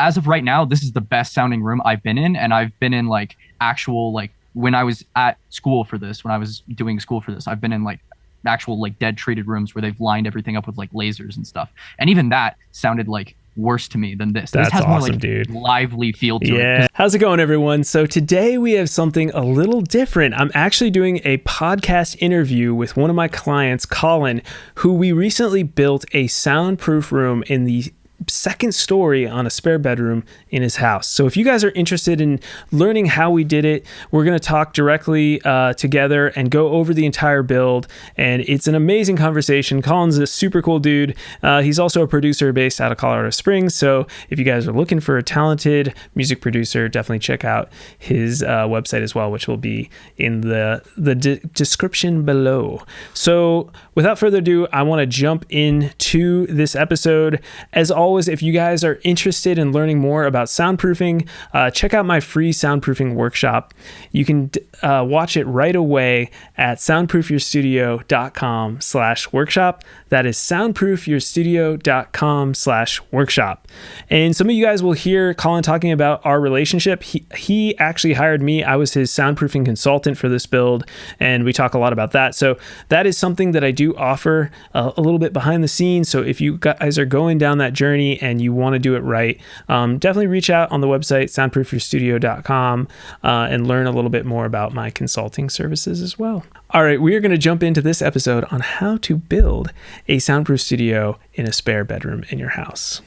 as of right now, this is the best sounding room I've been in, and I've been in like actual like when I was at school for this, when I was doing school for this, I've been in like actual like dead treated rooms where they've lined everything up with like lasers and stuff. And even that sounded like worse to me than this. This That's has more awesome, like dude. lively feel to it. Yeah. How's it going, everyone? So today we have something a little different. I'm actually doing a podcast interview with one of my clients, Colin, who we recently built a soundproof room in the second story on a spare bedroom in his house. So if you guys are interested in learning how we did it, we're going to talk directly together and go over the entire build. And it's an amazing conversation. Colin's a super cool dude. He's also a producer based out of Colorado Springs. So if you guys are looking for a talented music producer, definitely check out his website as well, which will be in the description below. So without further ado, I want to jump into this episode. As always, if you guys are interested in learning more about soundproofing, check out my free soundproofing workshop. You can watch it right away at soundproofyourstudio.com/workshop. That is soundproofyourstudio.com/workshop. And some of you guys will hear Colin talking about our relationship. He actually hired me. I was his soundproofing consultant for this build, and we talk a lot about that. So that is something that I do offer a little bit behind the scenes. So if you guys are going down that journey and you want to do it right, definitely reach out on the website, soundproofyourstudio.com, and learn a little bit more about my consulting services as well. All right, we are going to jump into this episode on how to build a soundproof studio in a spare bedroom in your house.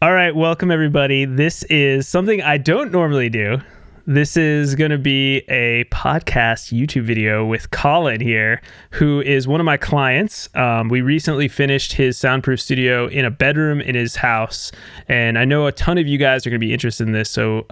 All right, welcome everybody. This is something I don't normally do. This is going to be a podcast YouTube video with Colin here, who is one of my clients. We recently finished his soundproof studio in a bedroom in his house, and I know a ton of you guys are going to be interested in this. So,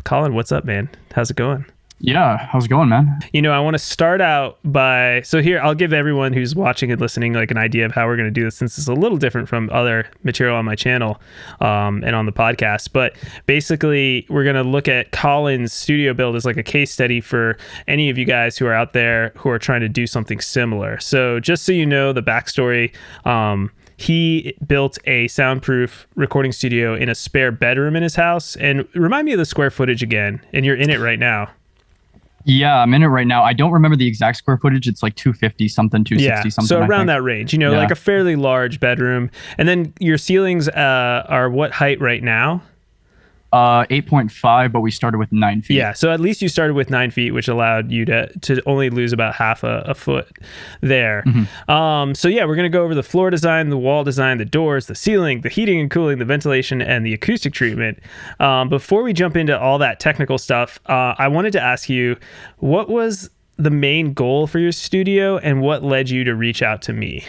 Colin, what's up, man? How's it going? Yeah, how's it going, man? You know, I want to start out by, so here, I'll give everyone who's watching and listening like an idea of how we're going to do this, since it's a little different from other material on my channel and on the podcast. But basically, we're going to look at Colin's studio build as like a case study for any of you guys who are out there who are trying to do something similar. So just so you know the backstory, he built a soundproof recording studio in a spare bedroom in his house. And remind me of the square footage again, and you're in it right now. Yeah, I'm in it right now. I don't remember the exact square footage. It's like 250 something, 260 something. So around that range, you know, like a fairly large bedroom. And then your ceilings are what height right now? 8.5, but we started with 9 feet. Yeah, so at least you started with 9 feet, which allowed you to only lose about half a foot there. Mm-hmm. So yeah, we're going to go over the floor design, the wall design, the doors, the ceiling, the heating and cooling, the ventilation, and the acoustic treatment. Before we jump into all that technical stuff, I wanted to ask you, what was the main goal for your studio and what led you to reach out to me?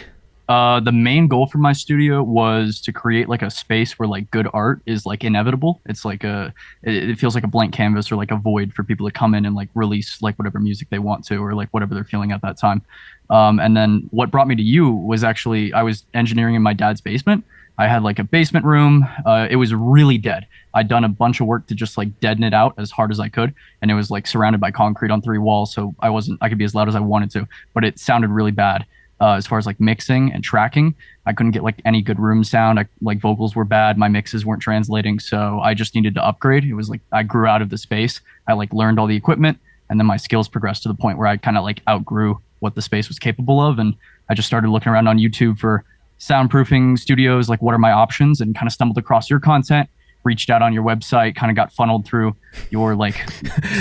The main goal for my studio was to create like a space where like good art is like inevitable. It's like it feels like a blank canvas or like a void for people to come in and like release like whatever music they want to, or like whatever they're feeling at that time. And then what brought me to you was actually, I was engineering in my dad's basement. I had like a basement room. It was really dead. I'd done a bunch of work to just like deaden it out as hard as I could. And it was like surrounded by concrete on 3 walls. So I could be as loud as I wanted to, but it sounded really bad. As far as like mixing and tracking, I couldn't get like any good room sound. Like vocals were bad. My mixes weren't translating. So I just needed to upgrade. It was like, I grew out of the space. I like learned all the equipment, and then my skills progressed to the point where I kind of like outgrew what the space was capable of. And I just started looking around on YouTube for soundproofing studios. Like, what are my options? And kind of stumbled across your content, reached out on your website, kind of got funneled through your like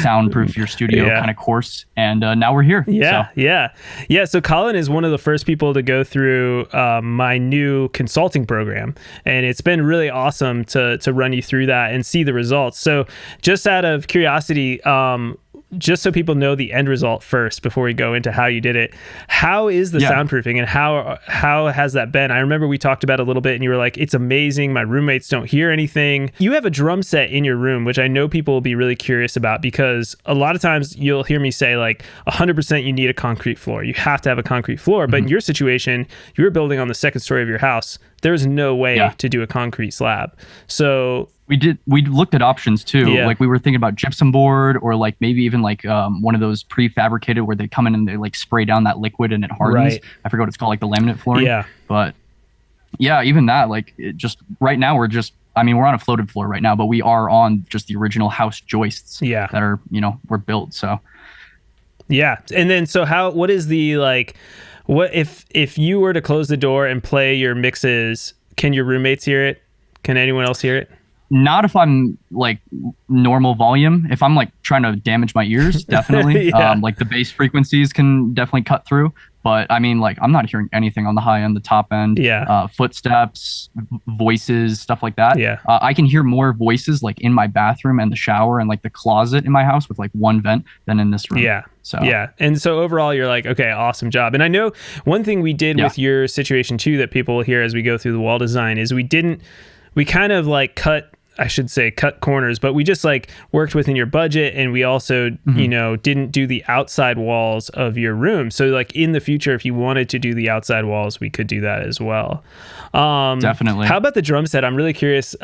soundproof your studio kind of course, and now we're here. So Colin is one of the first people to go through my new consulting program, and it's been really awesome to run you through that and see the results. So just out of curiosity, just so people know the end result first before we go into how you did it, how is the soundproofing and how has that been? I remember we talked about it a little bit and you were like, it's amazing. My roommates don't hear anything. You have a drum set in your room, which I know people will be really curious about, because a lot of times you'll hear me say like 100% you need a concrete floor. You have to have a concrete floor. But in your situation, you were building on the second story of your house. There's no way to do a concrete slab. So we looked at options too. Like we were thinking about gypsum board, or like maybe even like one of those prefabricated where they come in and they like spray down that liquid and it hardens. I forget what it's called, like the laminate flooring. But Yeah, even that, like it just right now I mean, we're on a floated floor right now, but we are on just the original house joists Yeah. that are, were built. So Yeah. And then so what is the like what if you were to close the door and play your mixes, can your roommates hear it? Can anyone else hear it? not if I'm like normal volume. If I'm like trying to damage my ears, definitely. Yeah. Like the bass frequencies can definitely cut through. But I mean, like I'm not hearing anything on the high end, the top end, Yeah. footsteps, voices, stuff like that. Yeah. I can hear more voices like in my bathroom and the shower and like the closet in my house with like one vent than in this room. Yeah. So yeah. And so overall, you're like, okay, awesome job. And I know one thing we did with your situation too that people will hear as we go through the wall design is we kind of like cut corners, but we just like worked within your budget, and we also, didn't do the outside walls of your room. So like in the future, if you wanted to do the outside walls, we could do that as well. Definitely. How about the drum set? I'm really curious.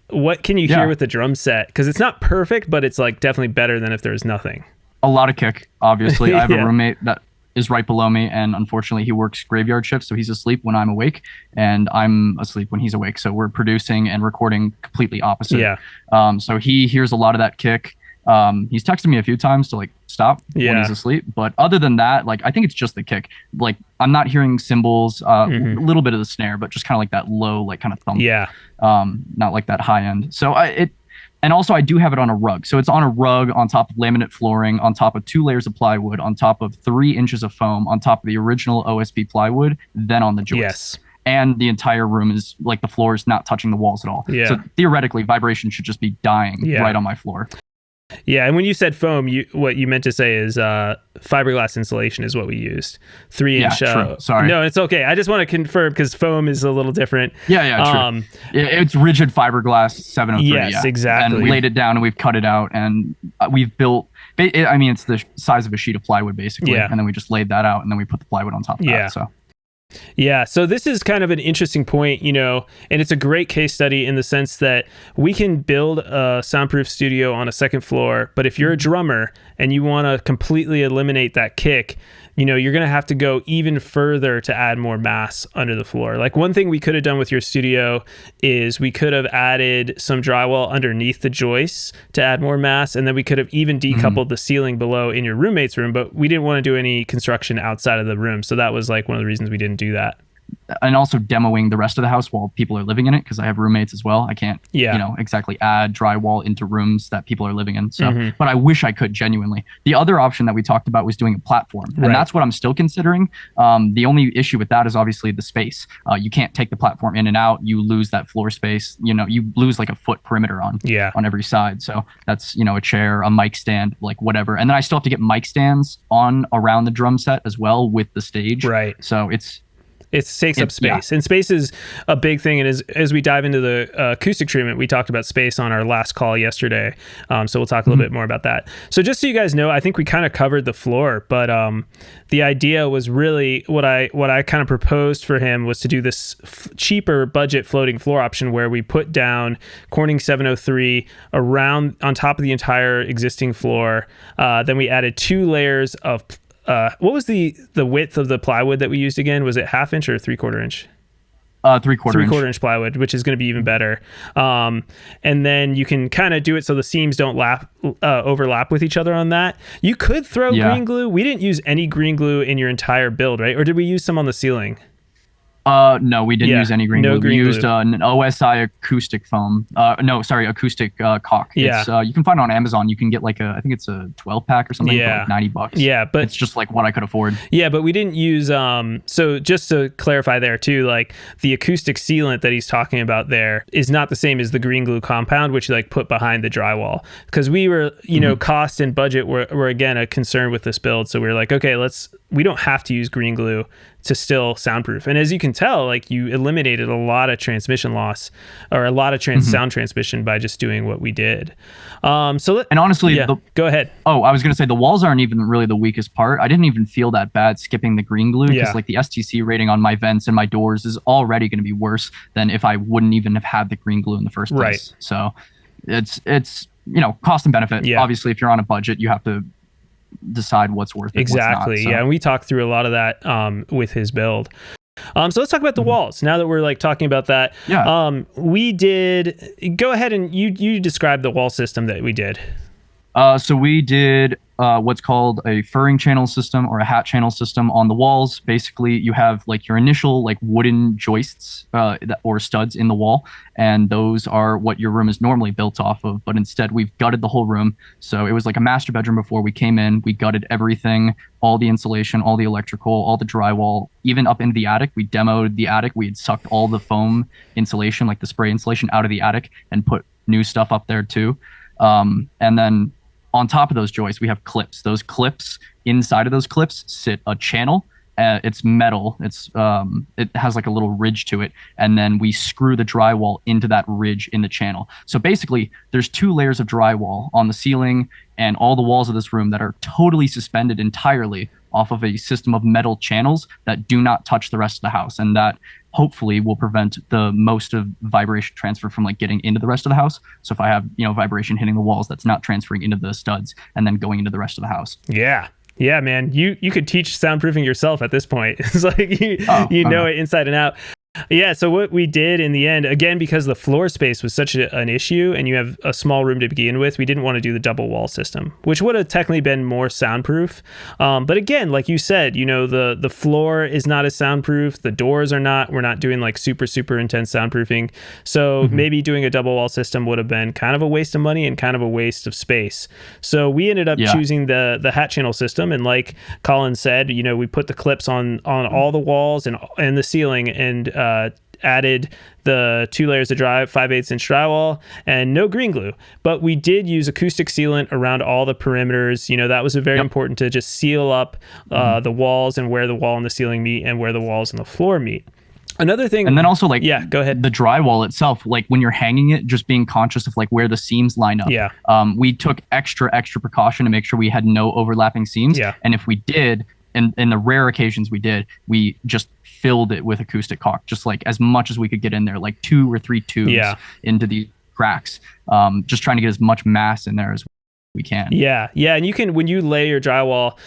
What can you hear with the drum set? Because it's not perfect, but it's like definitely better than if there's nothing. A lot of kick, obviously. I have Yeah. a roommate that is right below me, and unfortunately he works graveyard shifts, so he's asleep when I'm awake and I'm asleep when he's awake, so we're producing and recording completely opposite. Yeah. So he hears a lot of that kick. He's texted me a few times to like stop when he's asleep, but other than that, like I think it's just the kick. Like I'm not hearing cymbals, a little bit of the snare, but just kind of like that low, like kind of thump. Yeah. Not like that high end. So and also I do have it on a rug. So it's on a rug on top of laminate flooring, on top of 2 layers of plywood, on top of 3 inches of foam, on top of the original OSB plywood, then on the joists. Yes. And the entire room is like the floor is not touching the walls at all. Yeah. So theoretically, vibration should just be dying right on my floor. Yeah, and when you said foam, what you meant to say is fiberglass insulation is what we used. 3-inch. True. Sorry. No, it's okay. I just want to confirm because foam is a little different. Yeah, true. It's rigid fiberglass 703. Yes, exactly. And we laid it down and we've cut it out and we've built. I mean, it's the size of a sheet of plywood basically, and then we just laid that out and then we put the plywood on top of that. So. Yeah, so this is kind of an interesting point, and it's a great case study in the sense that we can build a soundproof studio on a second floor, but if you're a drummer and you want to completely eliminate that kick, you're going to have to go even further to add more mass under the floor. Like one thing we could have done with your studio is we could have added some drywall underneath the joists to add more mass, and then we could have even decoupled the ceiling below in your roommate's room, but we didn't want to do any construction outside of the room. So that was like one of the reasons we didn't do that. And also demoing the rest of the house while people are living in it, because I have roommates as well. I can't, exactly add drywall into rooms that people are living in. So, but I wish I could genuinely. The other option that we talked about was doing a platform, and that's what I'm still considering. The only issue with that is obviously the space. You can't take the platform in and out. You lose that floor space. You lose like a foot perimeter on every side. So that's a chair, a mic stand, like whatever. And then I still have to get mic stands on around the drum set as well with the stage. Right. So it takes up space, and space is a big thing. And as we dive into the acoustic treatment, we talked about space on our last call yesterday. So we'll talk a little bit more about that. So just so you guys know, I think we kind of covered the floor, but the idea was really what I kind of proposed for him was to do this cheaper budget floating floor option where we put down Corning 703 around on top of the entire existing floor. Then we added 2 layers of what was the width of the plywood that we used again? Was it 1/2 inch or 3/4 inch? 3/4 inch plywood, which is going to be even better. And then you can kind of do it so the seams don't overlap with each other on that. You could throw green glue. We didn't use any green glue in your entire build, right? Or did we use some on the ceiling? No, we didn't use any green glue. We used an OSI acoustic foam. Acoustic caulk. Yeah. You can find it on Amazon. You can get like I think it's a 12-pack or something for like $90. Yeah, but it's just like what I could afford. Yeah, but we didn't use so just to clarify there too, like the acoustic sealant that he's talking about there is not the same as the green glue compound, which you like put behind the drywall. Because we were, cost and budget were again a concern with this build. So we were like, okay, we don't have to use green glue to still soundproof. And as you can tell, like you eliminated a lot of transmission loss or a lot of sound transmission by just doing what we did. And honestly, go ahead. Oh, I was going to say the walls aren't even really the weakest part. I didn't even feel that bad skipping the green glue because like the STC rating on my vents and my doors is already going to be worse than if I wouldn't even have had the green glue in the first place. Right. So it's cost and benefit. Yeah. Obviously, if you're on a budget, you have to decide what's worth it. Exactly. What's not, so. Yeah. And we talked through a lot of that with his build. So let's talk about the walls now that we're like talking about that. Yeah. Go ahead and you describe the wall system that we did. So we did what's called a furring channel system or a hat channel system on the walls. Basically, you have like your initial like wooden joists or studs in the wall, and those are what your room is normally built off of. But instead, we've gutted the whole room. So it was like a master bedroom before we came in. We gutted everything, all the insulation, all the electrical, all the drywall, even up into the attic. We demoed the attic. We had sucked all the foam insulation, like the spray insulation, out of the attic and put new stuff up there too. And then on top of those joists, we have clips. Those clips, inside of those clips, sit a channel. It's metal. It has like a little ridge to it, and then we screw the drywall into that ridge in the channel. So basically, there's 2 layers of drywall on the ceiling and all the walls of this room that are totally suspended entirely off of a system of metal channels that do not touch the rest of the house, and that hopefully will prevent the most of vibration transfer from like getting into the rest of the house. So if I have, vibration hitting the walls, that's not transferring into the studs and then going into the rest of the house. Yeah, man. You could teach soundproofing yourself at this point. It's like you know it inside and out. Yeah, so what we did in the end, again, because the floor space was such an issue and you have a small room to begin with, we didn't want to do the double wall system, which would have technically been more soundproof. But again, like you said, the floor is not as soundproof. The doors are not. We're not doing like super, super intense soundproofing. So maybe doing a double wall system would have been kind of a waste of money and kind of a waste of space. So we ended up choosing the hat channel system. And like Colin said, we put the clips on all the walls and the ceiling and added the 2 layers of 5/8 inch drywall and no green glue, but we did use acoustic sealant around all the perimeters. That was very important to just seal up the walls and where the wall and the ceiling meet and where the walls and the floor meet. Another thing, and then also go ahead. The drywall itself, like when you're hanging it, just being conscious of like where the seams line up. Yeah. We took extra precaution to make sure we had no overlapping seams. Yeah. And if we did, in the rare occasions we just filled it with acoustic caulk, just like as much as we could get in there, like 2 or 3 tubes into the cracks, just trying to get as much mass in there as we can. Yeah. And you can, when you lay your drywall,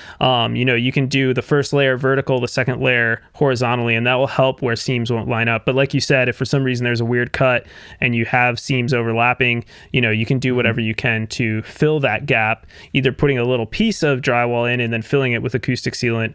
you can do the first layer vertical, the second layer horizontally, and that will help where seams won't line up. But like you said, if for some reason there's a weird cut and you have seams overlapping, you can do whatever you can to fill that gap, either putting a little piece of drywall in and then filling it with acoustic sealant,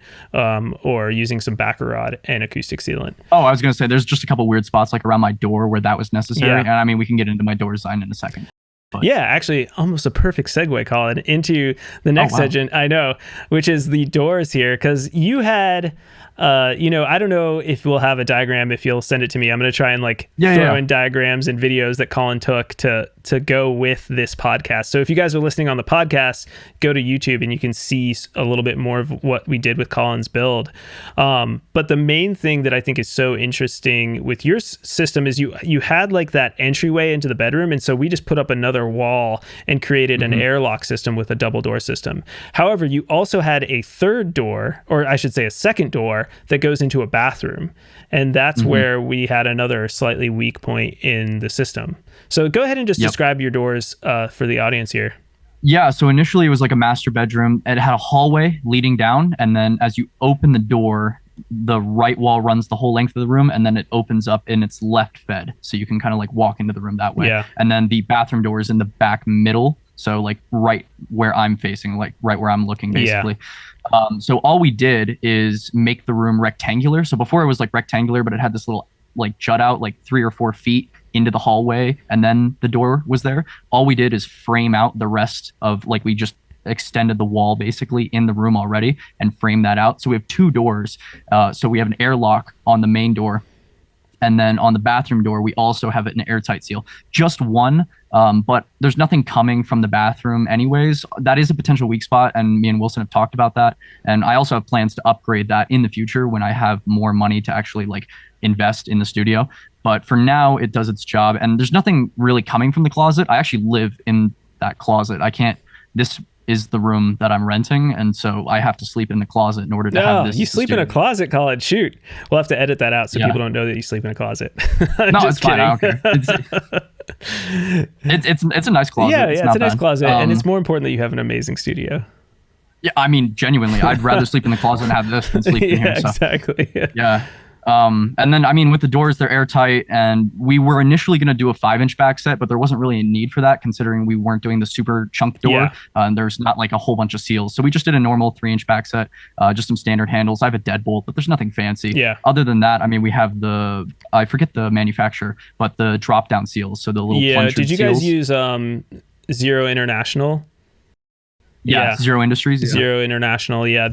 or using some backer rod and acoustic sealant. Oh, I was going to say, there's just a couple weird spots like around my door where that was necessary. And I mean, we can get into my door design in a second. But. Yeah, actually, almost a perfect segue, Colin, into the next section. I know, which is the doors here, because you had, I don't know if we'll have a diagram if you'll send it to me. I'm going to try and throw in diagrams and videos that Colin took to go with this podcast. So if you guys are listening on the podcast, go to YouTube and you can see a little bit more of what we did with Colin's build. But the main thing that I think is so interesting with your system is you had like that entryway into the bedroom. And so we just put up another wall and created an airlock system with a double door system. However, you also had a third door, or I should say a second door, that goes into a bathroom. And that's where we had another slightly weak point in the system. So go ahead and just describe your doors for the audience here. Yeah, so initially it was like a master bedroom. It had a hallway leading down, and then as you open the door, the right wall runs the whole length of the room, and then it opens up in its left bed, so you can kind of like walk into the room that way. Yeah. And then the bathroom door is in the back middle, so like right where I'm facing, like right where I'm looking, basically. So all we did is make the room rectangular. So before it was like rectangular, but it had this little like jut out like 3 or 4 feet into the hallway, and then the door was there. All we did is frame out the rest of, like, we just extended the wall basically in the room already and frame that out. So we have 2 doors. So we have an airlock on the main door, and then on the bathroom door we also have it an airtight seal. Just one, but there's nothing coming from the bathroom anyways. That is a potential weak spot, and me and Wilson have talked about that. And I also have plans to upgrade that in the future when I have more money to actually like invest in the studio. But for now, it does its job, and there's nothing really coming from the closet. I actually live in that closet. This is the room that I'm renting, and so I have to sleep in the closet in order to have this. You sleep in a closet, Colin? Shoot. We'll have to edit that out so people don't know that you sleep in a closet. No, it's fine. I don't care. It's a nice closet. Yeah, it's a nice bad. closet, and it's more important that you have an amazing studio. Yeah, I mean, genuinely, I'd rather sleep in the closet and have this than sleep in here. So. Exactly. Yeah. And then, I mean, with the doors, they're airtight, and we were initially going to do a 5-inch back set, but there wasn't really a need for that considering we weren't doing the super chunk door. Yeah. And there's not like a whole bunch of seals. So we just did a normal 3-inch back set, just some standard handles. I have a deadbolt, but there's nothing fancy. Yeah. Other than that, I mean, we have I forget the manufacturer, but the drop down seals. So the little plunger Did you seals. guys use Zero International? Yeah, Zero Industries. Yeah. Zero International. Yeah,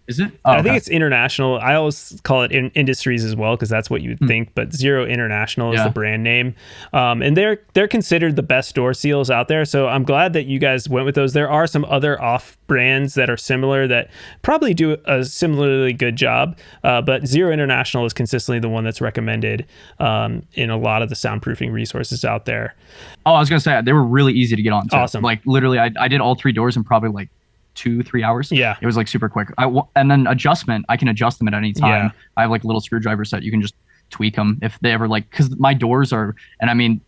Is it? I think it's International. I always call it Industries as well because that's what you would think. But Zero International is the brand name, and they're considered the best door seals out there. So I'm glad that you guys went with those. There are some other off brands that are similar that probably do a similarly good job, but Zero International is consistently the one that's recommended in a lot of the soundproofing resources out there. Oh, I was gonna say they were really easy to get on too. Awesome. Like literally, I did all 3 doors in probably like 2-3 hours. Yeah. It was like super quick. And then adjustment, I can adjust them at any time. Yeah. I have like a little screwdriver set. You can just tweak them if they ever like, because my doors are, and I mean,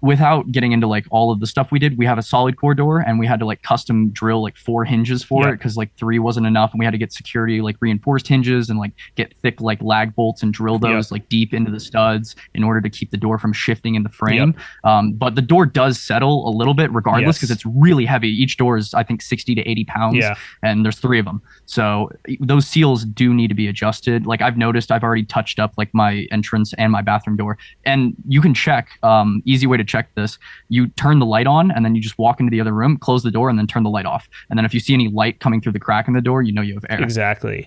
without getting into like all of the stuff we did, we have a solid core door and we had to like custom drill like 4 hinges for it because like 3 wasn't enough, and we had to get security like reinforced hinges and like get thick like lag bolts and drill those like deep into the studs in order to keep the door from shifting in the frame. But the door does settle a little bit regardless because it's really heavy. Each door is I think 60 to 80 pounds and there's 3 of them, so those seals do need to be adjusted. Like I've noticed I've already touched up like my entrance and my bathroom door, and you can check easy way to check this. You turn the light on and then you just walk into the other room, close the door, and then turn the light off. And then if you see any light coming through the crack in the door, you know you have air. Exactly.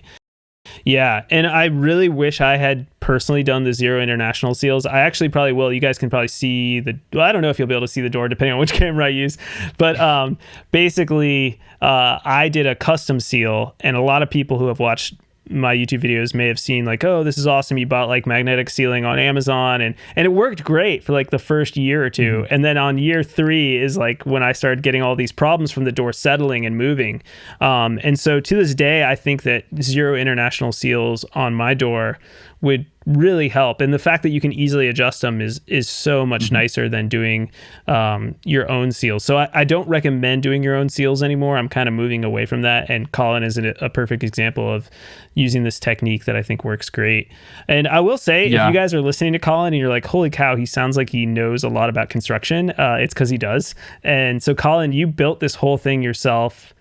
Yeah. And I really wish I had personally done the Zero International seals. I actually probably will. You guys can probably see I don't know if you'll be able to see the door depending on which camera I use, but basically I did a custom seal, and a lot of people who have watched my YouTube videos may have seen like, oh, this is awesome. You bought like magnetic sealing on Amazon, and it worked great for like the first year or 2. And then on year 3 is like when I started getting all these problems from the door settling and moving. And so to this day, I think that Zero International seals on my door would really help, and the fact that you can easily adjust them is so much nicer than doing your own seals. So I don't recommend doing your own seals anymore. I'm kind of moving away from that, and Colin is a perfect example of using this technique that I think works great. And I will say, if you guys are listening to Colin and you're like, holy cow, he sounds like he knows a lot about construction, it's because he does. And so Colin, you built this whole thing yourself.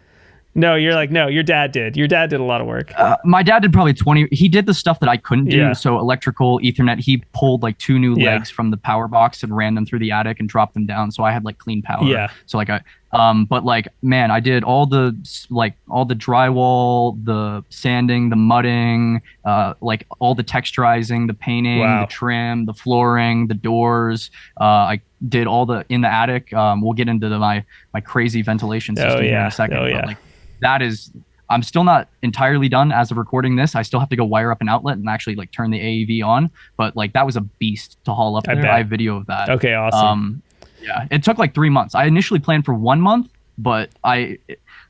No, you're like, no, your dad did. Your dad did a lot of work. My dad did probably 20. He did the stuff that I couldn't do. Yeah. So electrical, Ethernet, he pulled like 2 new legs from the power box and ran them through the attic and dropped them down. So I had like clean power. Yeah. So like but like, man, I did all the drywall, the sanding, the mudding, like all the texturizing, the painting, the trim, the flooring, the doors. I did all in the attic. We'll get into my crazy ventilation system here in a second. But like, that is, I'm still not entirely done as of recording this. I still have to go wire up an outlet and actually like turn the AEV on. But like that was a beast to haul up there. I have video of that. Okay, awesome. Yeah, it took like 3 months. I initially planned for 1 month, but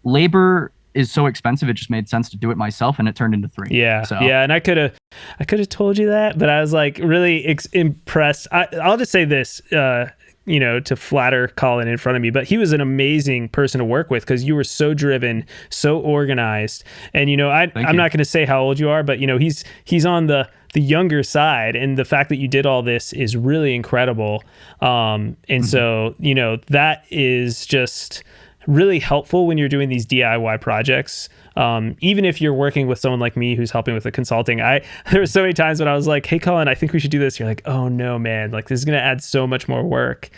labor is so expensive, it just made sense to do it myself, and it turned into 3. Yeah, so. Yeah, and I could have told you that, but I was like really impressed. I'll just say this. To flatter Colin in front of me, but he was an amazing person to work with because you were so driven, so organized. And, I'm not going to say how old you are, but, he's on the younger side. And the fact that you did all this is really incredible. So, that is just really helpful when you're doing these DIY projects. Even if you're working with someone like me who's helping with the consulting, there were so many times when I was like, hey, Colin, I think we should do this. You're like, oh no, man, like this is going to add so much more work,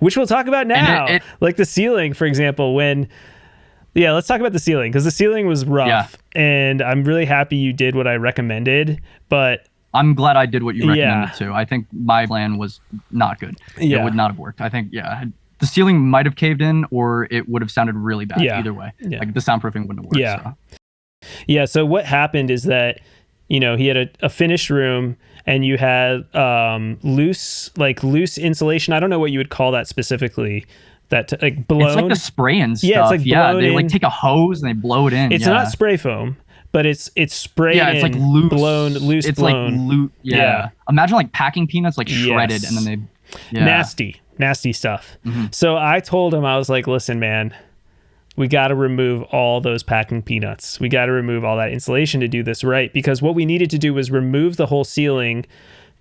which we'll talk about now. Like the ceiling, for example, let's talk about the ceiling, because the ceiling was rough and I'm really happy you did what I recommended, but I'm glad I did what you recommended too. I think my plan was not good. It would not have worked. I think, the ceiling might have caved in, or it would have sounded really bad either way. Yeah. Like the soundproofing wouldn't have worked. Yeah. So. Yeah. So what happened is that, he had a finished room and you had loose insulation. I don't know what you would call that specifically. That like blown. It's like the spraying stuff. Yeah, it's like they like take a hose and they blow it in. It's not spray foam, but it's sprayed. Yeah, it's like loose, loose. It's blown. like loose. Yeah. Imagine like packing peanuts, like shredded, and then they. Yeah. Nasty stuff. So I told him, I was like, listen, man, we got to remove all those packing peanuts. We got to remove all that insulation to do this right, because what we needed to do was remove the whole ceiling,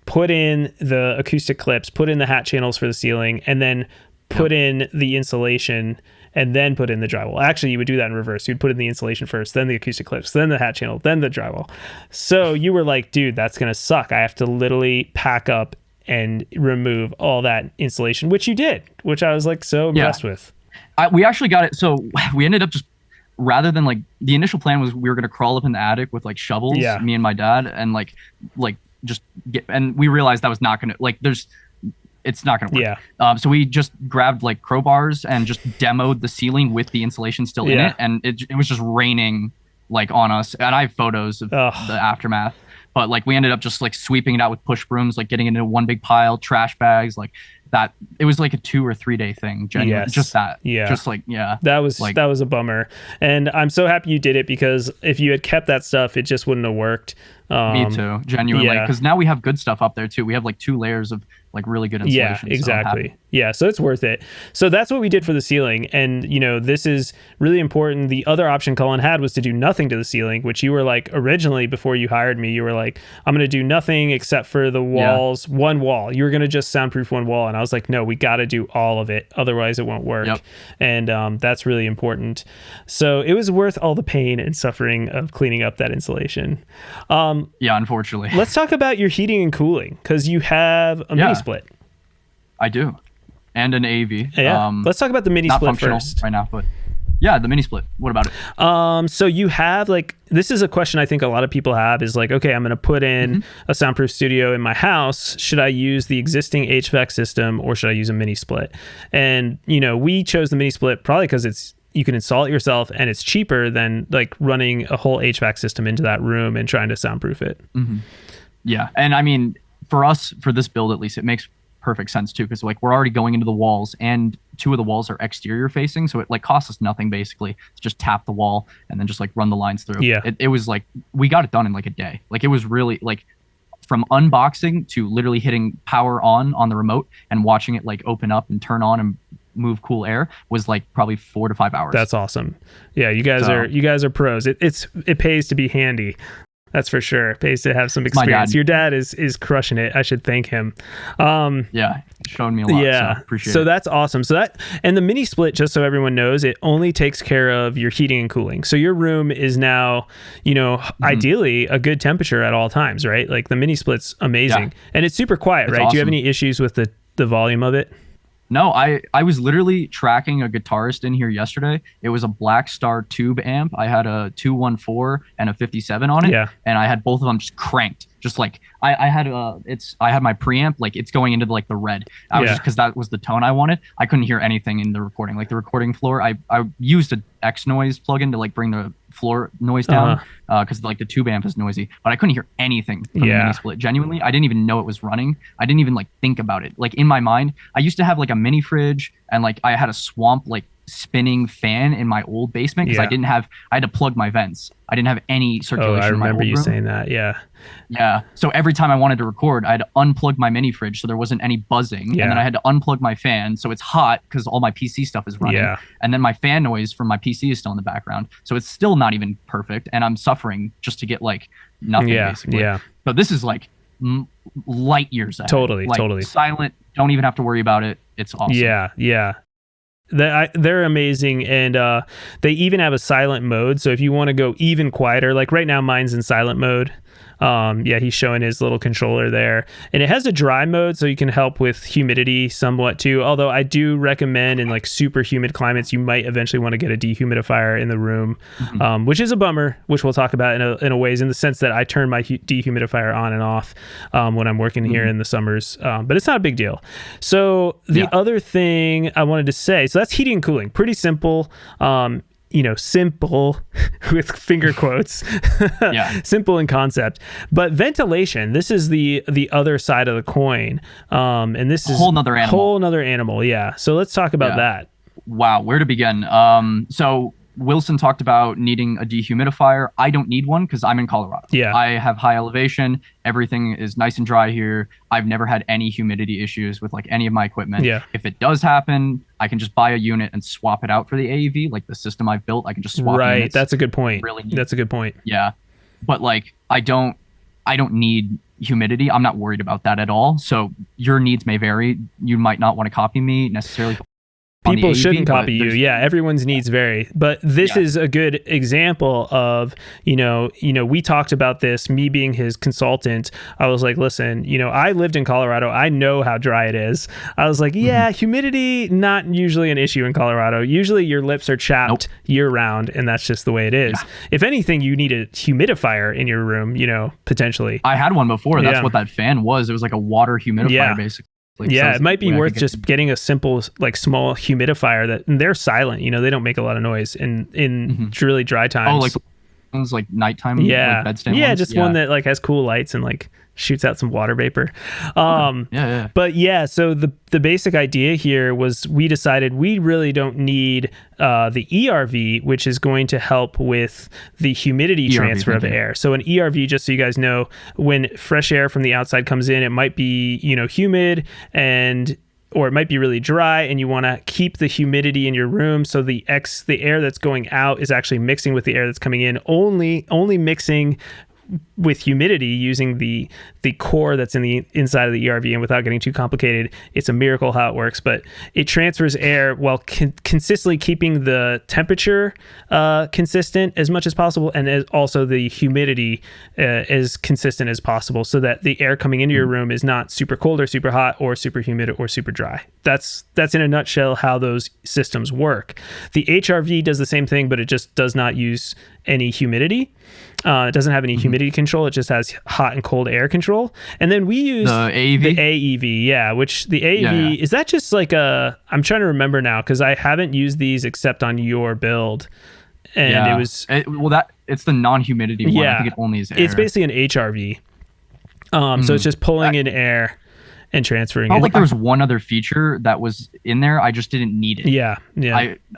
put in the acoustic clips, put in the hat channels for the ceiling, and then put in the insulation, and then put in the drywall. Actually, you would do that in reverse. You'd put in the insulation first, then the acoustic clips, then the hat channel, then the drywall. So you were like, dude, that's going to suck. I have to literally pack up and remove all that insulation, which you did, which I was like so impressed with. We actually got it. So we ended up just, rather than like, the initial plan was we were going to crawl up in the attic with like shovels, me and my dad, and like just get, and we realized that was not going to, like, it's not going to work. So we just grabbed like crowbars and just demoed the ceiling with the insulation still in it. And it was just raining like on us. And I have photos of the aftermath, but like we ended up just like sweeping it out with push brooms, like getting it into one big pile, trash bags, like that. It was like a 2 or 3 day thing. Genuinely. Just that. Just like, that was a bummer. And I'm so happy you did it, because if you had kept that stuff, it just wouldn't have worked. Me too, genuinely, because now we have good stuff up there too. We have like 2 layers of like really good insulation. Yeah, exactly. So it's worth it. So that's what we did for the ceiling. And this is really important. The other option Colin had was to do nothing to the ceiling, which you were like, originally before you hired me, you were like, I'm going to do nothing except for the walls, one wall. You were going to just soundproof one wall. And I was like, no, we got to do all of it, otherwise it won't work. And that's really important. So it was worth all the pain and suffering of cleaning up that insulation. Unfortunately. Let's talk about your heating and cooling, because you have a mini split. I do. And an AV. Let's talk about the mini split first. Right now, but the mini split. What about it? So you have like, this is a question I think a lot of people have, is like, okay, I'm going to put in a soundproof studio in my house. Should I use the existing HVAC system, or should I use a mini split? And, we chose the mini split probably because you can install it yourself and it's cheaper than like running a whole HVAC system into that room and trying to soundproof it. Yeah. And I mean, for us, for this build, at least, it makes perfect sense too, because like we're already going into the walls, and 2 of the walls are exterior facing, so it like costs us nothing basically to just tap the wall and then just like run the lines through. It was like, we got it done in like a day. Like it was really like, from unboxing to literally hitting power on the remote and watching it like open up and turn on and move cool air was like probably 4 to 5 hours. That's awesome. Yeah, you guys are pros. It pays to be handy. That's for sure. It pays to have some experience. Your dad is crushing it. I should thank him. Showing me a lot. So appreciate it. So that's awesome. So and the mini split, just so everyone knows, it only takes care of your heating and cooling. So your room is now, ideally a good temperature at all times, right? Like the mini split's amazing, and it's super quiet, right? Awesome. Do you have any issues with the volume of it? No, I was literally tracking a guitarist in here yesterday. It was a Black Star tube amp. I had a 214 and a 57 on it, and I had both of them just cranked. Just like I had my preamp, like it's going into like the red. I was just, because that was the tone I wanted. I couldn't hear anything in the recording, like the recording floor. I used a X noise plugin to like bring the floor noise down, because like the tube amp is noisy, but I couldn't hear anything from the mini split. Genuinely, I didn't even know it was running. I didn't even like think about it. Like in my mind, I used to have like a mini fridge, and like I had a Swamp like spinning fan in my old basement, because I had to plug my vents. I didn't have any circulation. I remember in my old room. Saying that. Yeah. So every time I wanted to record, I had to unplug my mini fridge so there wasn't any buzzing. And then I had to unplug my fan so it's hot, because all my PC stuff is running. And then my fan noise from my PC is still in the background. So it's still not even perfect. And I'm suffering just to get like nothing basically. So this is like light years ahead. Totally. Silent. Don't even have to worry about it. It's awesome. Yeah. They're amazing, and they even have a silent mode. So if you want to go even quieter, like right now mine's in silent mode. He's showing his little controller there, and it has a dry mode, so you can help with humidity somewhat too. Although I do recommend in like super humid climates, you might eventually want to get a dehumidifier in the room, which is a bummer, which we'll talk about in a ways, in the sense that I turn my dehumidifier on and off when I'm working here in the summers, but it's not a big deal. So the other thing I wanted to say, so that's heating and cooling, pretty simple. Simple with finger quotes, simple in concept, but ventilation, this is the other side of the coin. And this is a whole nother animal. Yeah. So let's talk about that. Wow. Where to begin? So Wilson talked about needing a dehumidifier. I don't need one because I'm in Colorado. Yeah. I have high elevation. Everything is nice and dry here. I've never had any humidity issues with like any of my equipment. Yeah. If it does happen, I can just buy a unit and swap it out for the AEV. Like the system I've built, I can just swap Right. units. That's a good point. Really That's a good point. Yeah. But like I don't need humidity. I'm not worried about that at all. So your needs may vary. You might not want to copy me necessarily. People shouldn't copy you. Yeah, everyone's needs vary. But this is a good example of, we talked about this, me being his consultant. I was like, listen, I lived in Colorado. I know how dry it is. I was like, humidity, not usually an issue in Colorado. Usually your lips are chapped year round, and that's just the way it is. Yeah. If anything, you need a humidifier in your room, potentially. I had one before. That's what that fan was. It was like a water humidifier, basically. It might be worth just getting a simple, like small humidifier they're silent. They don't make a lot of noise in really dry times. Oh, like ones like nighttime. Yeah, like bedstand ones? Just one that like has cool lights and like shoots out some water vapor. But so the basic idea here was we decided we really don't need the ERV, which is going to help with the humidity transfer of air. So an ERV, just so you guys know, when fresh air from the outside comes in, it might be, humid or it might be really dry, and you want to keep the humidity in your room so the air that's going out is actually mixing with the air that's coming in, only mixing with humidity using the core that's in the inside of the ERV. And without getting too complicated, it's a miracle how it works, but it transfers air while consistently keeping the temperature consistent as much as possible, and as also the humidity as consistent as possible, so that the air coming into your room is not super cold or super hot or super humid or super dry. That's in a nutshell how those systems work. The HRV does the same thing, but it just does not use any humidity. It doesn't have any humidity control. It just has hot and cold air control. And then we use the AEV. The AEV, which the AEV is that just like I'm trying to remember now because I haven't used these except on your build. And it's the non-humidity one. I think it only is air. It's basically an HRV. So it's just pulling in air and transferring it. Like there was one other feature that was in there. I just didn't need it. Yeah.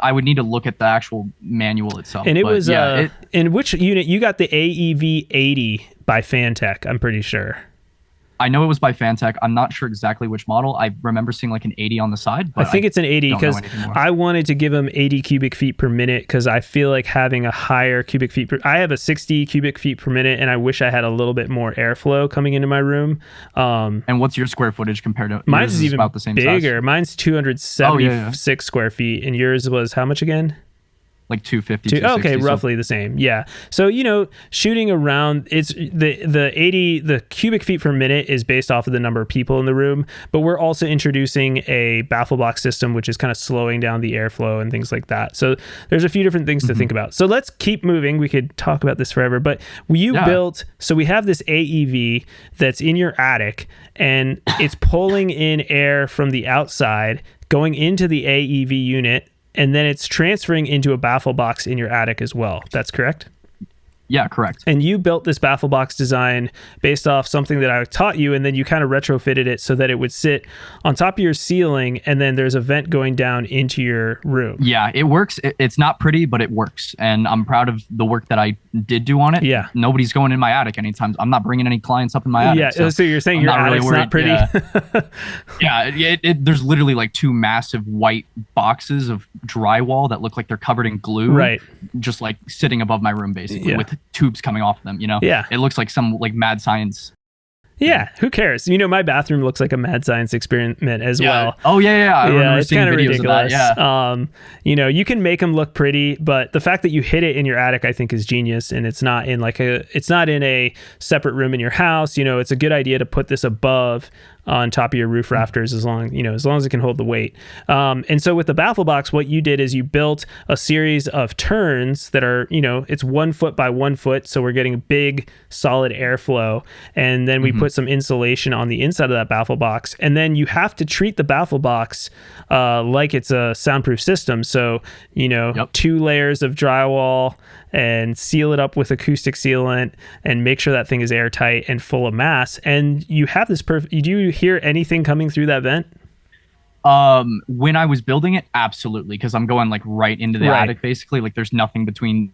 I would need to look at the actual manual itself. And it was in which unit you got the AEV 80 by Fantech, I'm pretty sure. I know it was by Fantech. I'm not sure exactly which model. I remember seeing like an 80 on the side. But I think it's an 80 because I wanted to give them 80 cubic feet per minute because I feel like having a higher cubic feet I have a 60 cubic feet per minute, and I wish I had a little bit more airflow coming into my room. And what's your square footage compared to mine's? Is even about the same bigger. Size? Mine's 276 square feet, and yours was how much again? Like 250. Okay, roughly the same. Yeah. So, shooting around, it's the cubic feet per minute is based off of the number of people in the room, but we're also introducing a baffle box system, which is kind of slowing down the airflow and things like that. So there's a few different things to think about. So let's keep moving. We could talk about this forever, but we have this AEV that's in your attic, and it's pulling in air from the outside, going into the AEV unit, and then it's transferring into a baffle box in your attic as well. That's correct? Yeah, correct. And you built this baffle box design based off something that I taught you, and then you kind of retrofitted it so that it would sit on top of your ceiling, and then there's a vent going down into your room. Yeah, it works. It's not pretty, but it works. And I'm proud of the work that I did do on it. Yeah. Nobody's going in my attic anytime. I'm not bringing any clients up in my attic. Yeah, so you're saying your attic's really not pretty? There's literally like two massive white boxes of drywall that look like they're covered in glue. Right. Just like sitting above my room, basically, with tubes coming off of them, Yeah. It looks like some like mad science. Yeah, who cares? My bathroom looks like a mad science experiment as well. Oh yeah. I remember it's seeing kind of videos ridiculous. of that. Yeah. You can make them look pretty, but the fact that you hid it in your attic, I think, is genius. And it's not in a separate room in your house. It's a good idea to put this above on top of your roof rafters as long as it can hold the weight. And so with the baffle box, what you did is you built a series of turns that are, it's 1 foot by 1 foot. So we're getting big solid airflow. And then we put some insulation on the inside of that baffle box. And then you have to treat the baffle box like it's a soundproof system. So, 2 layers of drywall and seal it up with acoustic sealant and make sure that thing is airtight and full of mass. And you have this do you hear anything coming through that vent? When I was building it, absolutely, because I'm going like right into the Right. attic basically. Like there's nothing between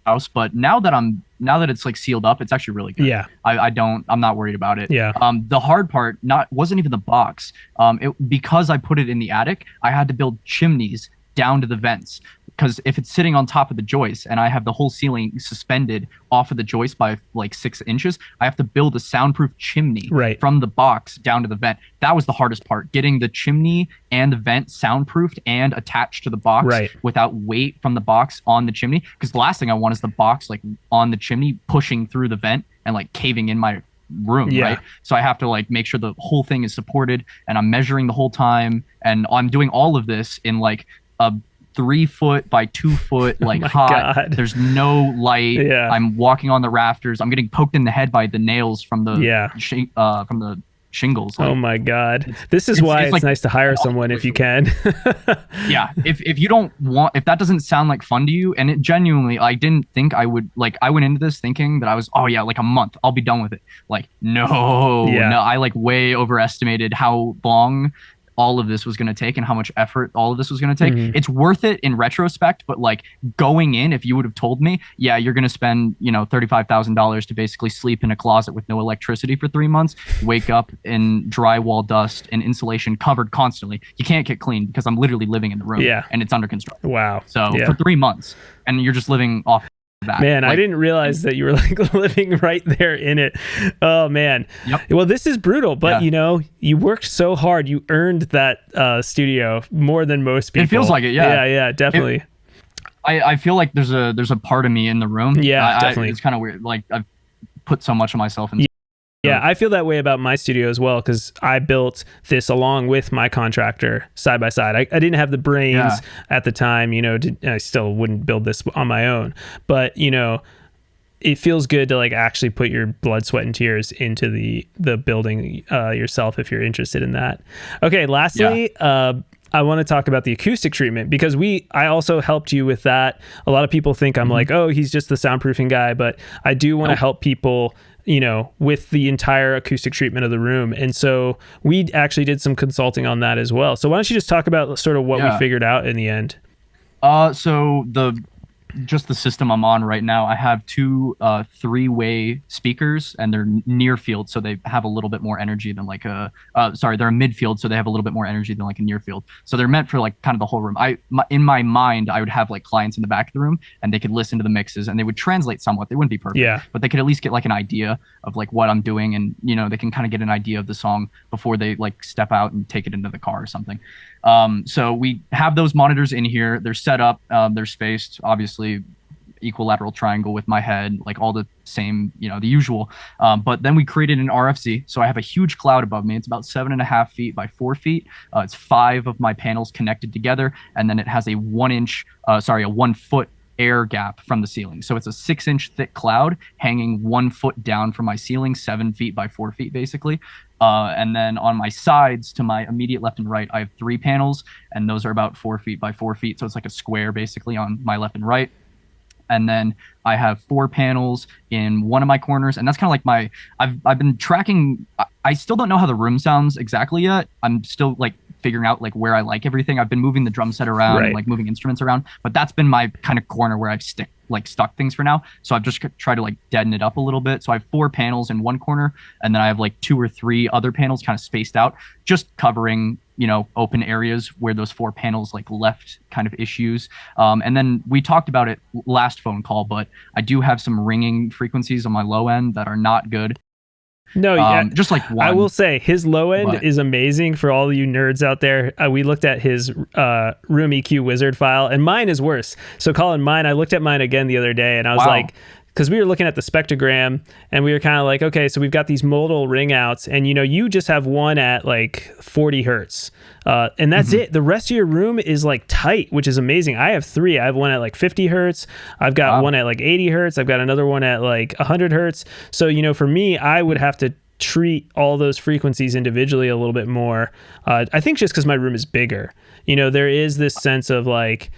house. But now that it's like sealed up, it's actually really good. Yeah. I'm not worried about it. Yeah. The hard part not wasn't even the box. Because I put it in the attic, I had to build chimneys down to the vents. Because if it's sitting on top of the joist and I have the whole ceiling suspended off of the joist by like 6 inches, I have to build a soundproof chimney Right. from the box down to the vent. That was the hardest part, getting the chimney and the vent soundproofed and attached to the box Right. without weight from the box on the chimney. Because the last thing I want is the box like on the chimney pushing through the vent and like caving in my room, Yeah. right? So I have to like make sure the whole thing is supported, and I'm measuring the whole time, and I'm doing all of this in like a 3 foot by 2 foot like my hot. God. There's no light. Yeah. I'm walking on the rafters. I'm getting poked in the head by the nails from the Yeah. from the shingles. Oh Like, my God. This is why it's like nice to hire someone if you can. yeah, if you don't want, if that doesn't sound like fun to you, and it genuinely, I didn't think I would, like, I went into this thinking that I was, oh yeah, like a month I'll be done with it. Like no, Yeah. no, I like way overestimated how long all of this was going to take and how much effort all of this was going to take. Mhm. It's worth it in retrospect, but like going in, if you would have told me, yeah, you're going to spend, $35,000 to basically sleep in a closet with no electricity for 3 months, wake up in drywall dust and insulation covered constantly. You can't get clean because I'm literally living in the room, Yeah. and it's under construction. Wow. So Yeah. for 3 months, and you're just living off that. Man, I Like, didn't realize that you were like living right there in it. Oh man. Yep. Well, this is brutal, but Yeah. you worked so hard. You earned that studio more than most people. It feels like it, yeah. Yeah, definitely. I feel like there's a part of me in the room. Yeah, definitely. It's kind of weird. Like I've put so much of myself in. Yeah, I feel that way about my studio as well because I built this along with my contractor side by side. I didn't have the brains at the time, I still wouldn't build this on my own. But, it feels good to like actually put your blood, sweat, and tears into the building yourself if you're interested in that. Okay, lastly, I want to talk about the acoustic treatment because I also helped you with that. A lot of people think I'm like, oh, he's just the soundproofing guy, but I do want to help people with the entire acoustic treatment of the room. And so we actually did some consulting on that as well. So why don't you just talk about sort of what we figured out in the end? So just the system I'm on right now, I have two 3-way speakers, and they're near field, so they have a little bit more energy than like they're a midfield, so they have a little bit more energy than like a near field. So they're meant for like kind of the whole room. In my mind, I would have like clients in the back of the room, and they could listen to the mixes, and they would translate somewhat. They wouldn't be perfect, but they could at least get like an idea of like what I'm doing, and they can kind of get an idea of the song before they like step out and take it into the car or something. So we have those monitors in here. They're set up. They're spaced, obviously, equilateral triangle with my head, like all the same, the usual. But then we created an RFC. So I have a huge cloud above me. It's about 7.5 feet by 4 feet. It's 5 of my panels connected together. And then it has a 1 foot air gap from the ceiling. So it's a 6-inch thick cloud hanging 1 foot down from my ceiling, 7 feet by 4 feet, basically. And then on my sides to my immediate left and right, I have 3 panels, and those are about 4 feet by 4 feet. So it's like a square basically on my left and right. And then I have 4 panels in one of my corners, and that's kind of like I've been tracking. I still don't know how the room sounds exactly yet. I'm still like figuring out like where I like everything. I've been moving the drum set around, and, like moving instruments around, but that's been my kind of corner where I've stuck things for now. So I've just tried to like deaden it up a little bit. So I have 4 panels in one corner, and then I have like 2 or 3 other panels kind of spaced out, just covering open areas where those 4 panels like left kind of issues. And then we talked about it last phone call, but I do have some ringing frequencies on my low end that are not good. No, just like one. I will say his low end is amazing for all you nerds out there. We looked at his room EQ wizard file, and mine is worse. So Colin, I looked at mine again the other day, and I was like, because we were looking at the spectrogram, and we were kind of like, okay, so we've got these modal ring outs, and you just have one at like 40 hertz, and that's it. The rest of your room is like tight, which is amazing. I have 3. I have one at like 50 hertz. I've got one at like 80 hertz. I've got another one at like 100 hertz. So for me, I would have to treat all those frequencies individually a little bit more. I think just because my room is bigger, there is this sense of like,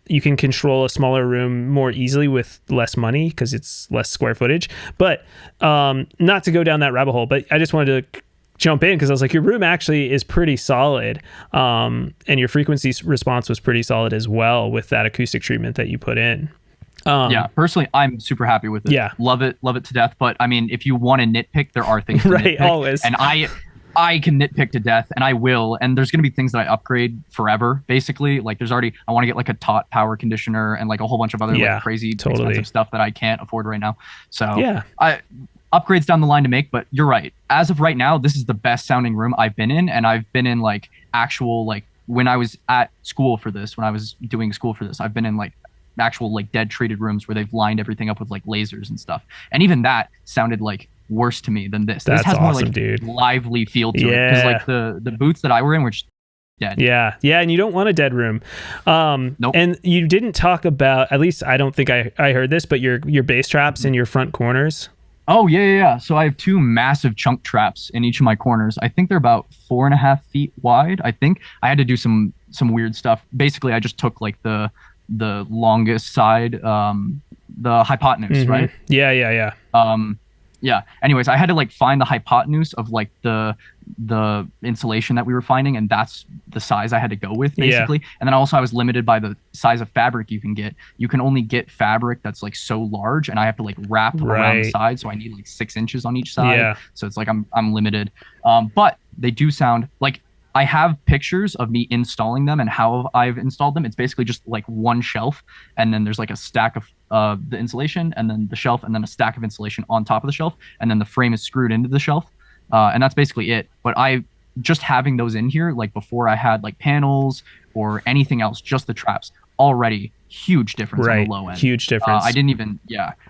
you can control a smaller room more easily with less money because it's less square footage. But not to go down that rabbit hole, but I just wanted to jump in because I was like, your room actually is pretty solid. And your frequency response was pretty solid as well with that acoustic treatment that you put in. Yeah, personally, I'm super happy with it. Yeah. Love it to death. But I mean, if you want to nitpick, there are things to right, nitpick. always. And I can nitpick to death, and I will. And there's going to be things that I upgrade forever, basically. Like I want to get like a tot power conditioner and like a whole bunch of other like crazy expensive stuff that I can't afford right now. So yeah, upgrades down the line to make. But you're right. As of right now, this is the best sounding room I've been in, and I've been in like actual like when I was at school for this, when I was doing school for this, I've been in like actual like dead treated rooms where they've lined everything up with like lasers and stuff, and even that sounded like worse to me than this. That's this has awesome, more like dude. lively feel to it, because like the booths that I were in were just dead. Yeah, and you don't want a dead room. Nope. And you didn't talk about, at least I don't think I heard this, but your bass traps in your front corners. Oh yeah. So I have two massive chunk traps in each of my corners. I think they're about 4.5 feet wide. I think I had to do some weird stuff. Basically, I just took like the longest side, the hypotenuse, right? Yeah. Yeah. Anyways, I had to like find the hypotenuse of like the insulation that we were finding, and that's the size I had to go with basically. And then also I was limited by the size of fabric you can get. You can only get fabric that's like so large, and I have to like wrap around the side, so I need like 6 inches on each side. Yeah. So it's like I'm limited. But they do sound like, I have pictures of me installing them and how I've installed them. It's basically just like one shelf, and then there's like a stack of the insulation, and then the shelf, and then a stack of insulation on top of the shelf, and then the frame is screwed into the shelf, and that's basically it. But I just having those in here, like before I had like panels or anything else, just the traps, already huge difference on the low end. Huge difference. I didn't even,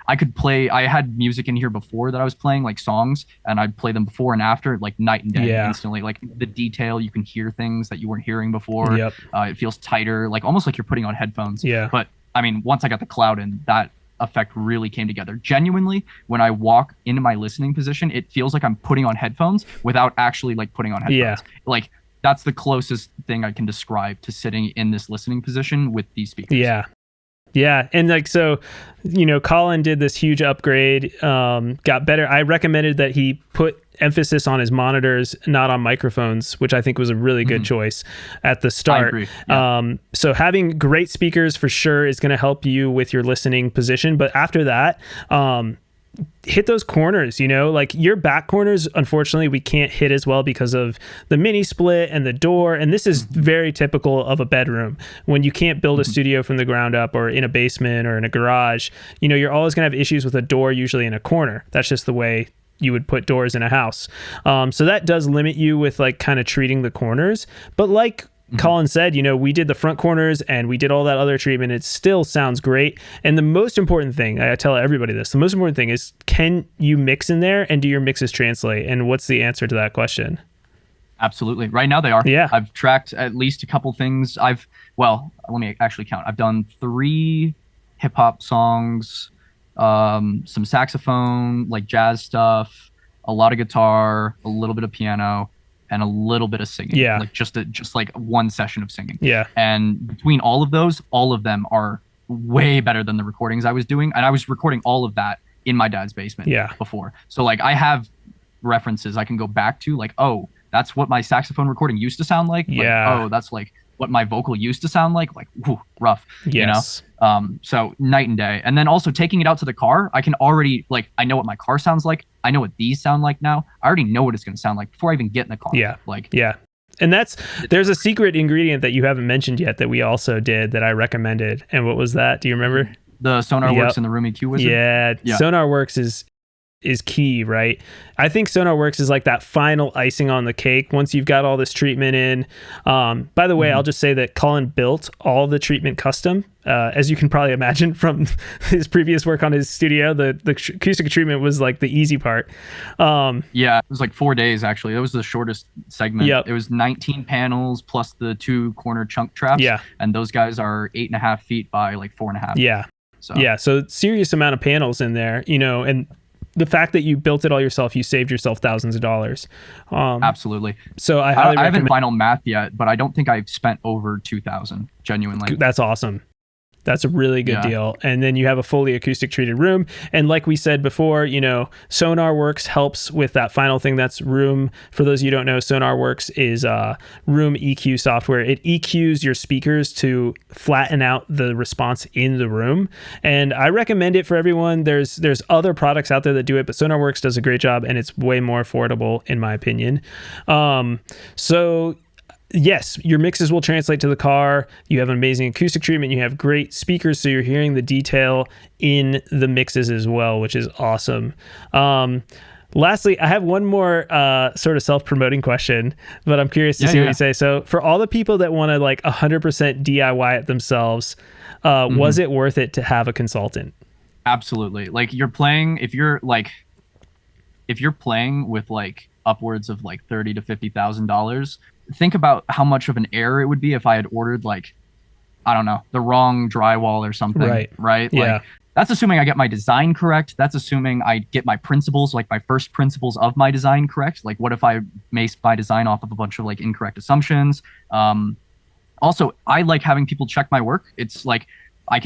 I could play, I had music in here before that I was playing, like songs, and I'd play them before and after, like night and day, instantly. Like the detail, you can hear things that you weren't hearing before. It feels tighter, like almost like you're putting on headphones. But I mean, once I got the cloud in, that effect really came together. Genuinely, when I walk into my listening position, it feels like I'm putting on headphones without actually like putting on headphones. Like that's the closest thing I can describe to sitting in this listening position with these speakers. Yeah. And like, so, Colin did this huge upgrade, got better. I recommended that he put emphasis on his monitors, not on microphones, which I think was a really good choice at the start. I agree. Yeah. So having great speakers for sure is going to help you with your listening position. But after that, hit those corners, like your back corners, unfortunately, we can't hit as well because of the mini split and the door. And this is very typical of a bedroom. When you can't build a studio from the ground up, or in a basement or in a garage, you're always going to have issues with a door, usually in a corner. That's just the way you would put doors in a house. So that does limit you with like kind of treating the corners. But like Colin said, we did the front corners and we did all that other treatment. It still sounds great. And the most important thing, I tell everybody this, the most important thing is, can you mix in there, and do your mixes translate? And what's the answer to that question? Absolutely. Right now they are. Yeah. I've tracked at least a couple things. Let me actually count. I've done 3 hip hop songs, some saxophone, like jazz stuff, a lot of guitar, a little bit of piano, and a little bit of singing. Yeah. Like just like one session of singing. Yeah. And between all of those, all of them are way better than the recordings I was doing. And I was recording all of that in my dad's basement before. So like I have references I can go back to, like, oh, that's what my saxophone recording used to sound like. Oh, that's like what my vocal used to sound like. Whew, rough. Yes. So night and day. And then also taking it out to the car, I can already, like, I know what my car sounds like. I know what these sound like now. I already know what it's going to sound like before I even get in the car. And there's a secret ingredient that you haven't mentioned yet that we also did that I recommended. And what was that? Do you remember? The SonarWorks and the Room EQ Wizard. Yeah. SonarWorks is key, right? I think SonarWorks is like that final icing on the cake once you've got all this treatment in. By the way, I'll just say that Colin built all the treatment custom. As you can probably imagine from his previous work on his studio, the acoustic treatment was like the easy part. It was like 4 days, actually. That was the shortest segment. It was 19 panels plus the 2 corner chunk traps. And those guys are 8.5 feet by like 4.5. So serious amount of panels in there, and the fact that you built it all yourself, you saved yourself thousands of dollars. Absolutely. So I haven't final math yet, but I don't think I've spent over 2,000. Genuinely. That's awesome. That's a really good deal. And then you have a fully acoustic treated room. And like we said before, SonarWorks helps with that final thing. That's room. For those of you who don't know, SonarWorks is room EQ software. It EQs your speakers to flatten out the response in the room. And I recommend it for everyone. There's other products out there that do it, but SonarWorks does a great job, and it's way more affordable in my opinion. So yes, your mixes will translate to the car. You have an amazing acoustic treatment. You have great speakers, so you're hearing the detail in the mixes as well, which is awesome. Lastly, I have one more sort of self-promoting question, but I'm curious to see what you say. So for all the people that want to like 100% DIY it themselves, was it worth it to have a consultant? Absolutely. Like if you're playing with like upwards of like $30,000 to $50,000, think about how much of an error it would be if I had ordered like, I don't know, the wrong drywall or something. Right. Yeah. Like that's assuming I get my design correct. That's assuming I get my principles, like my first principles of my design correct. Like what if I base my design off of a bunch of like incorrect assumptions? Also, I like having people check my work. It's like I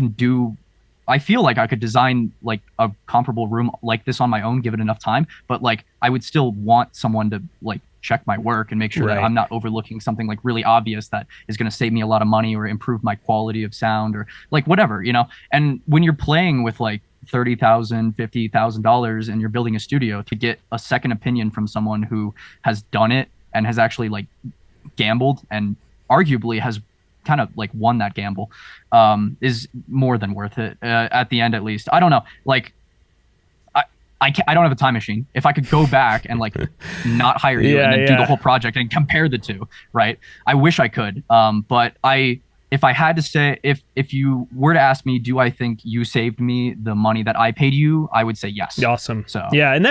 feel like I could design like a comparable room like this on my own, give it enough time, but like I would still want someone to like check my work and make sure that I'm not overlooking something like really obvious that is going to save me a lot of money or improve my quality of sound or like whatever, And when you're playing with like $30,000, $50,000 and you're building a studio, to get a second opinion from someone who has done it and has actually like gambled and arguably has kind of like won that gamble, is more than worth it at the end, at least. I don't know. Like I don't have a time machine. If I could go back and like not hire you and then do the whole project and compare the two, right? I wish I could. But if I had to say, if you were to ask me, do I think you saved me the money that I paid you? I would say yes. Awesome. So yeah, and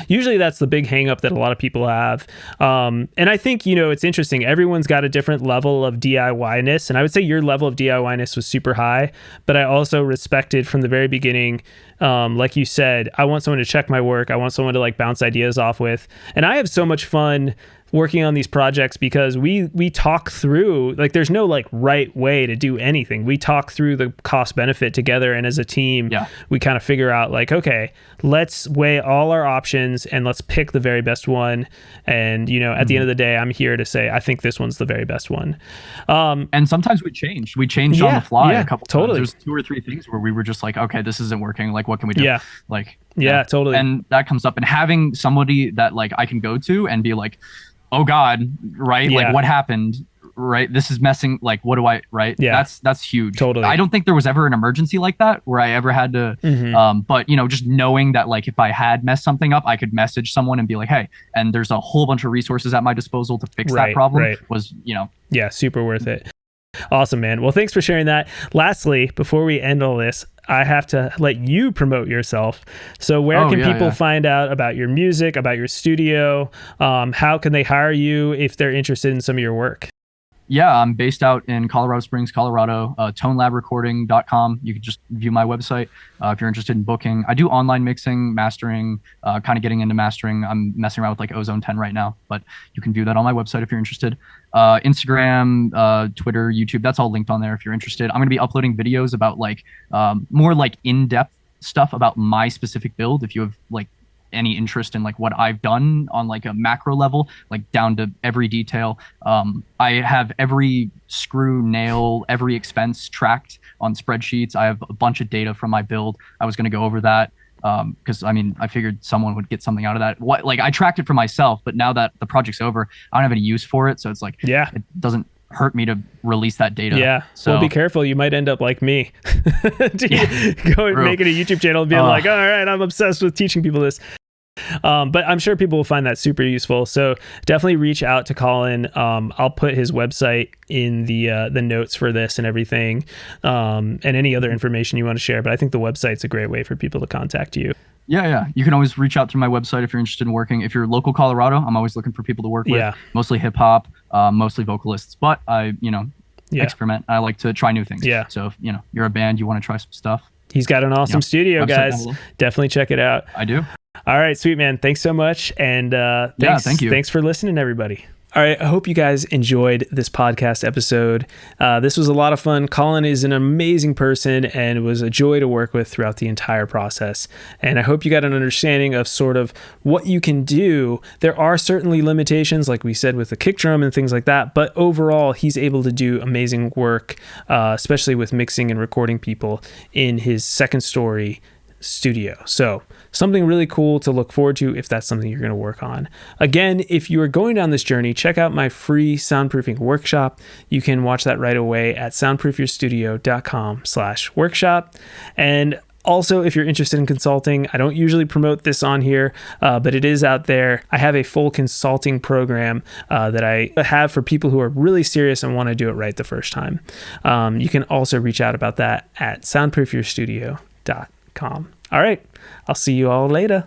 usually that's the big hang up that a lot of people have. And I think, it's interesting. Everyone's got a different level of DIY-ness. And I would say your level of DIY-ness was super high, but I also respected from the very beginning, like you said, I want someone to check my work. I want someone to like bounce ideas off with. And I have so much fun working on these projects because we talk through, like there's no like right way to do anything. We talk through the cost benefit together, and as a team, we kind of figure out like, okay, let's weigh all our options and let's pick the very best one. And at the end of the day, I'm here to say I think this one's the very best one. And sometimes we changed on the fly a couple times. There's 2 or 3 things where we were just like, okay, this isn't working. Like, what can we do? Totally. And that comes up, and having somebody that like I can go to and be like, oh God, right? Like what happened, right? This is messing, like, what do I, right? Yeah. That's huge. Totally. I don't think there was ever an emergency like that where I ever had to, but just knowing that like, if I had messed something up, I could message someone and be like, hey, and there's a whole bunch of resources at my disposal to fix that problem was, Yeah, super worth it. Awesome, man. Well, thanks for sharing that. Lastly, before we end all this, I have to let you promote yourself. So where can people find out about your music, about your studio? How can they hire you if they're interested in some of your work? Yeah, I'm based out in Colorado Springs, Colorado, tonelabrecording.com. You can just view my website if you're interested in booking. I do online mixing, mastering, kind of getting into mastering. I'm messing around with like Ozone 10 right now, but you can view that on my website if you're interested. Instagram, Twitter, YouTube, that's all linked on there if you're interested. I'm going to be uploading videos about like more like in-depth stuff about my specific build. If you have like any interest in like what I've done on like a macro level, like down to every detail. I have every screw, nail, every expense tracked on spreadsheets. I have a bunch of data from my build. I was going to go over that because I figured someone would get something out of that. Like I tracked it for myself, but now that the project's over, I don't have any use for it. So it's like, it doesn't hurt me to release that data. Yeah. So well, be careful. You might end up like me. Go and making a YouTube channel and being like, all right, I'm obsessed with teaching people this. But I'm sure people will find that super useful. So definitely reach out to Colin. I'll put his website in the notes for this and everything, and any other information you want to share. But I think the website's a great way for people to contact you. Yeah. You can always reach out through my website if you're interested in working. If you're local Colorado, I'm always looking for people to work with. Mostly hip hop, mostly vocalists, but I, experiment. I like to try new things. Yeah. So if, you're a band, you want to try some stuff. He's got an awesome studio, guys. Definitely check it out. I do. All right, sweet man. Thanks so much. And thank you. Thanks for listening, everybody. All right, I hope you guys enjoyed this podcast episode. This was a lot of fun. Colin is an amazing person and it was a joy to work with throughout the entire process. And I hope you got an understanding of sort of what you can do. There are certainly limitations, like we said, with the kick drum and things like that, but overall, he's able to do amazing work, especially with mixing and recording people in his second story studio. So something really cool to look forward to if that's something you're going to work on. Again, if you are going down this journey, check out my free soundproofing workshop. You can watch that right away at soundproofyourstudio.com/workshop. And also, if you're interested in consulting, I don't usually promote this on here, but it is out there. I have a full consulting program that I have for people who are really serious and want to do it right the first time. You can also reach out about that at soundproofyourstudio.com. All right, I'll see you all later.